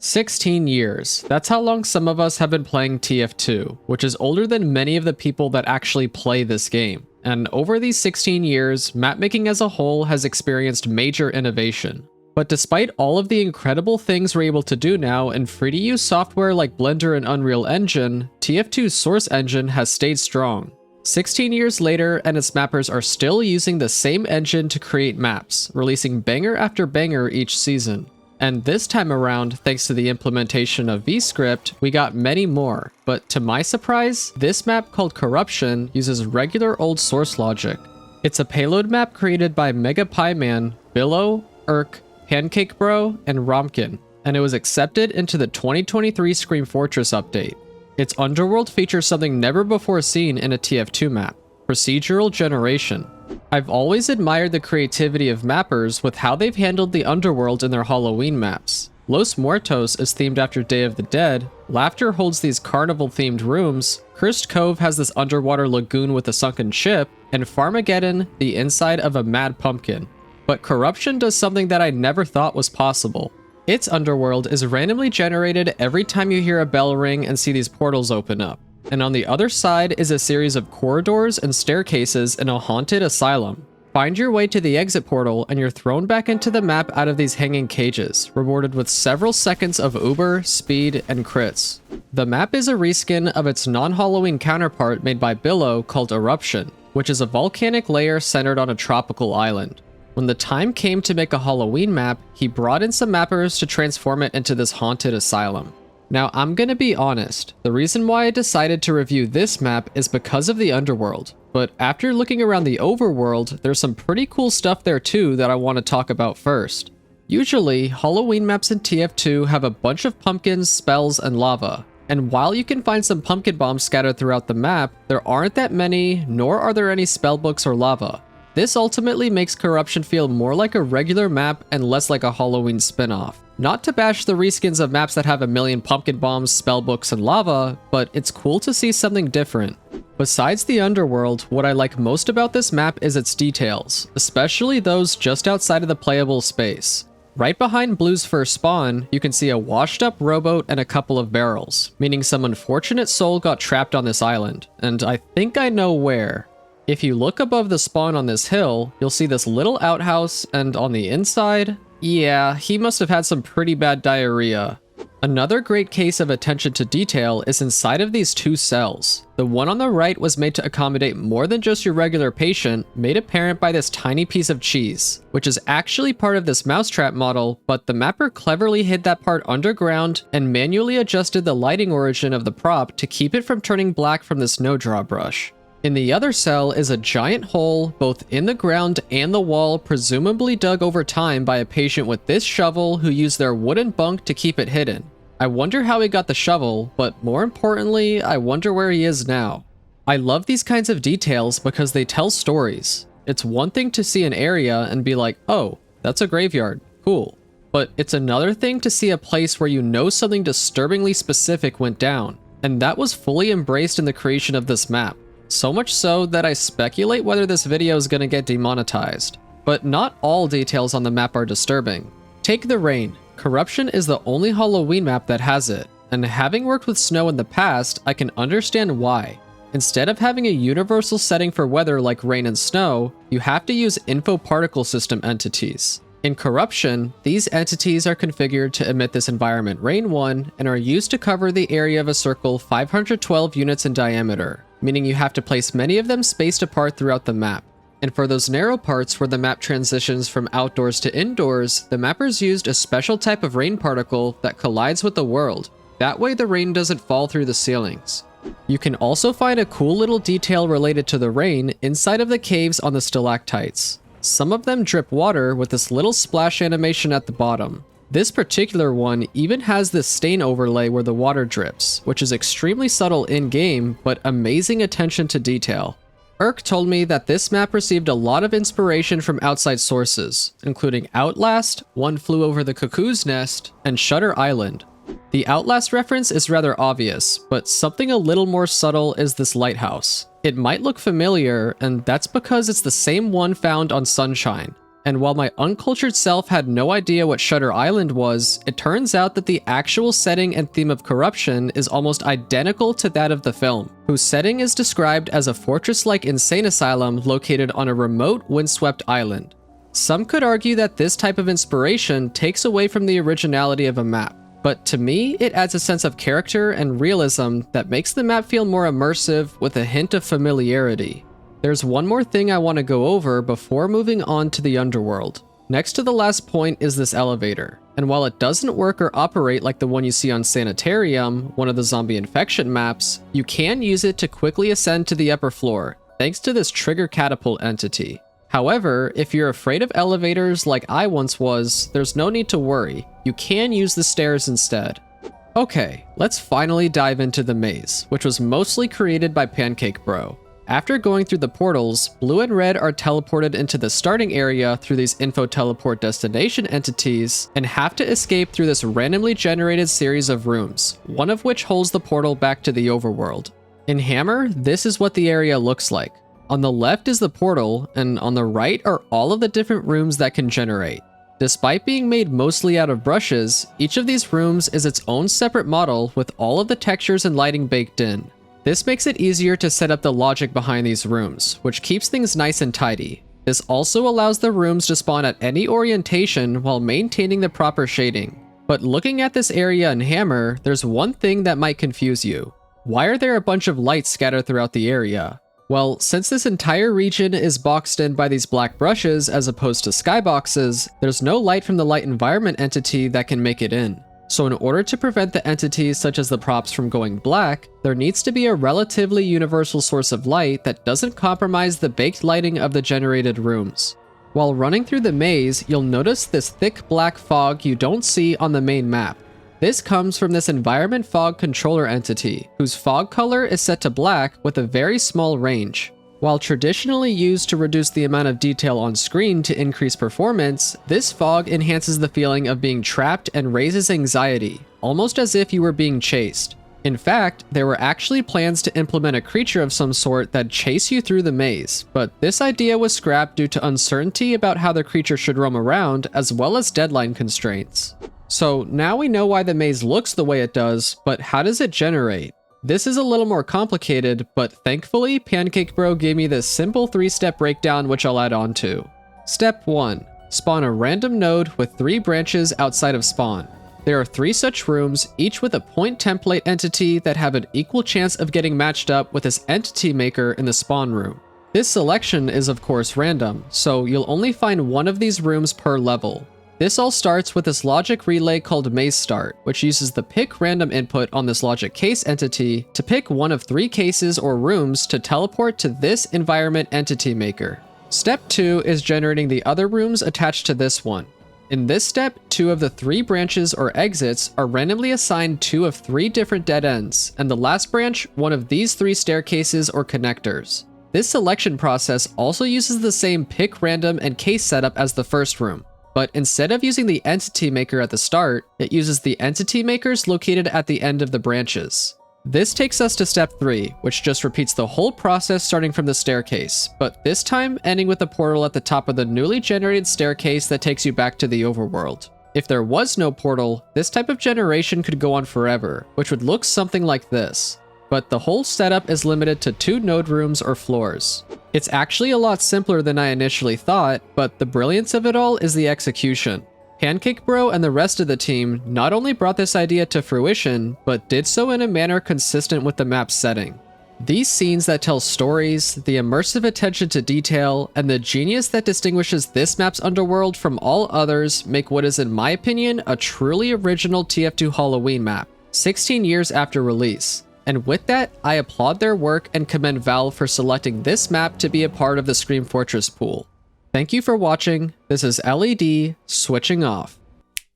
16 years. That's how long some of us have been playing TF2, which is older than many of the people that actually play this game. And over these 16 years, mapmaking as a whole has experienced major innovation. But despite all of the incredible things we're able to do now in free-to-use software like Blender and Unreal Engine, TF2's source engine has stayed strong. 16 years later, and its mappers are still using the same engine to create maps, releasing banger after banger each season. And this time around, thanks to the implementation of VScript, we got many more. But to my surprise, this map called Corruption uses regular old source logic. It's a payload map created by Megapieman, Billow, Erk, Pancakebro, and Romkin, and it was accepted into the 2023 Scream Fortress update. Its Underworld features something never before seen in a TF2 map: procedural generation. I've always admired the creativity of mappers with how they've handled the Underworld in their Halloween maps. Los Muertos is themed after Day of the Dead, Laughter holds these carnival-themed rooms, Cursed Cove has this underwater lagoon with a sunken ship, and Farmageddon, the inside of a mad pumpkin. But Corruption does something that I never thought was possible. Its Underworld is randomly generated every time you hear a bell ring and see these portals open up. And on the other side is a series of corridors and staircases in a haunted asylum. Find your way to the exit portal and you're thrown back into the map out of these hanging cages, rewarded with several seconds of uber, speed, and crits. The map is a reskin of its non-Halloween counterpart made by Billow called Eruption, which is a volcanic layer centered on a tropical island. When the time came to make a Halloween map, he brought in some mappers to transform it into this haunted asylum. Now, I'm gonna be honest, the reason why I decided to review this map is because of the Underworld, but after looking around the Overworld, there's some pretty cool stuff there too that I want to talk about first. Usually, Halloween maps in TF2 have a bunch of pumpkins, spells, and lava, and while you can find some pumpkin bombs scattered throughout the map, there aren't that many, nor are there any spellbooks or lava. This ultimately makes Corruption feel more like a regular map and less like a Halloween spin-off. Not to bash the reskins of maps that have a million pumpkin bombs, spellbooks, and lava, but it's cool to see something different. Besides the Underworld, what I like most about this map is its details, especially those just outside of the playable space. Right behind Blue's first spawn, you can see a washed up rowboat and a couple of barrels, meaning some unfortunate soul got trapped on this island, and I think I know where. If you look above the spawn on this hill, you'll see this little outhouse, and on the inside, yeah, he must have had some pretty bad diarrhea. Another great case of attention to detail is inside of these two cells. The one on the right was made to accommodate more than just your regular patient, made apparent by this tiny piece of cheese, which is actually part of this mousetrap model, but the mapper cleverly hid that part underground and manually adjusted the lighting origin of the prop to keep it from turning black from the snowdraw brush. In the other cell is a giant hole, both in the ground and the wall, presumably dug over time by a patient with this shovel who used their wooden bunk to keep it hidden. I wonder how he got the shovel, but more importantly, I wonder where he is now. I love these kinds of details because they tell stories. It's one thing to see an area and be like, oh, that's a graveyard, cool. But it's another thing to see a place where you know something disturbingly specific went down, and that was fully embraced in the creation of this map. So much so that I speculate whether this video is gonna get demonetized. But not all details on the map are disturbing. Take the rain. Corruption is the only Halloween map that has it, and having worked with snow in the past, I can understand why. Instead of having a universal setting for weather like rain and snow, you have to use info particle system entities. In Corruption, these entities are configured to emit this environment rain 1 and are used to cover the area of a circle 512 units in diameter, meaning you have to place many of them spaced apart throughout the map. And for those narrow parts where the map transitions from outdoors to indoors, the mappers used a special type of rain particle that collides with the world. That way the rain doesn't fall through the ceilings. You can also find a cool little detail related to the rain inside of the caves on the stalactites. Some of them drip water with this little splash animation at the bottom. This particular one even has this stain overlay where the water drips, which is extremely subtle in-game, but amazing attention to detail. Erk told me that this map received a lot of inspiration from outside sources, including Outlast, One Flew Over the Cuckoo's Nest, and Shutter Island. The Outlast reference is rather obvious, but something a little more subtle is this lighthouse. It might look familiar, and that's because it's the same one found on Sunshine. And while my uncultured self had no idea what Shutter Island was, it turns out that the actual setting and theme of corruption is almost identical to that of the film, whose setting is described as a fortress-like insane asylum located on a remote, windswept island. Some could argue that this type of inspiration takes away from the originality of a map, but to me, it adds a sense of character and realism that makes the map feel more immersive with a hint of familiarity. There's one more thing I want to go over before moving on to the Underworld. Next to the last point is this elevator, and while it doesn't work or operate like the one you see on Sanitarium, one of the zombie infection maps, you can use it to quickly ascend to the upper floor, thanks to this trigger catapult entity. However, if you're afraid of elevators like I once was, there's no need to worry. You can use the stairs instead. Okay, let's finally dive into the maze, which was mostly created by Pancakebro. After going through the portals, blue and red are teleported into the starting area through these info teleport destination entities and have to escape through this randomly generated series of rooms, one of which holds the portal back to the overworld. In Hammer, this is what the area looks like. On the left is the portal, and on the right are all of the different rooms that can generate. Despite being made mostly out of brushes, each of these rooms is its own separate model with all of the textures and lighting baked in. This makes it easier to set up the logic behind these rooms, which keeps things nice and tidy. This also allows the rooms to spawn at any orientation while maintaining the proper shading. But looking at this area in Hammer, there's one thing that might confuse you. Why are there a bunch of lights scattered throughout the area? Well, since this entire region is boxed in by these black brushes as opposed to skyboxes, there's no light from the light environment entity that can make it in. So in order to prevent the entities such as the props from going black, there needs to be a relatively universal source of light that doesn't compromise the baked lighting of the generated rooms. While running through the maze, you'll notice this thick black fog you don't see on the main map. This comes from this environment fog controller entity, whose fog color is set to black with a very small range. While traditionally used to reduce the amount of detail on screen to increase performance, this fog enhances the feeling of being trapped and raises anxiety, almost as if you were being chased. In fact, there were actually plans to implement a creature of some sort that'd chase you through the maze, but this idea was scrapped due to uncertainty about how the creature should roam around, as well as deadline constraints. So now we know why the maze looks the way it does, but how does it generate? This is a little more complicated, but thankfully, Pancakebro gave me this simple 3-step breakdown which I'll add on to. Step 1. Spawn a random node with 3 branches outside of spawn. There are 3 such rooms, each with a point template entity that have an equal chance of getting matched up with this entity maker in the spawn room. This selection is of course random, so you'll only find one of these rooms per level. This all starts with this logic relay called Maze Start, which uses the pick random input on this logic case entity to pick one of 3 cases or rooms to teleport to this environment entity maker. Step 2 is generating the other rooms attached to this one. In this step, 2 of the 3 branches or exits are randomly assigned 2 of 3 different dead ends, and the last branch, one of these 3 staircases or connectors. This selection process also uses the same pick random and case setup as the first room. But instead of using the entity maker at the start, it uses the entity makers located at the end of the branches. This takes us to step 3, which just repeats the whole process starting from the staircase, but this time ending with a portal at the top of the newly generated staircase that takes you back to the overworld. If there was no portal, this type of generation could go on forever, which would look something like this. But the whole setup is limited to 2 node rooms or floors. It's actually a lot simpler than I initially thought, but the brilliance of it all is the execution. Pancakebro and the rest of the team not only brought this idea to fruition, but did so in a manner consistent with the map's setting. These scenes that tell stories, the immersive attention to detail, and the genius that distinguishes this map's Underworld from all others make what is in my opinion a truly original TF2 Halloween map, 16 years after release. And with that, I applaud their work and commend Valve for selecting this map to be a part of the Scream Fortress pool. Thank you for watching. This is LED switching off.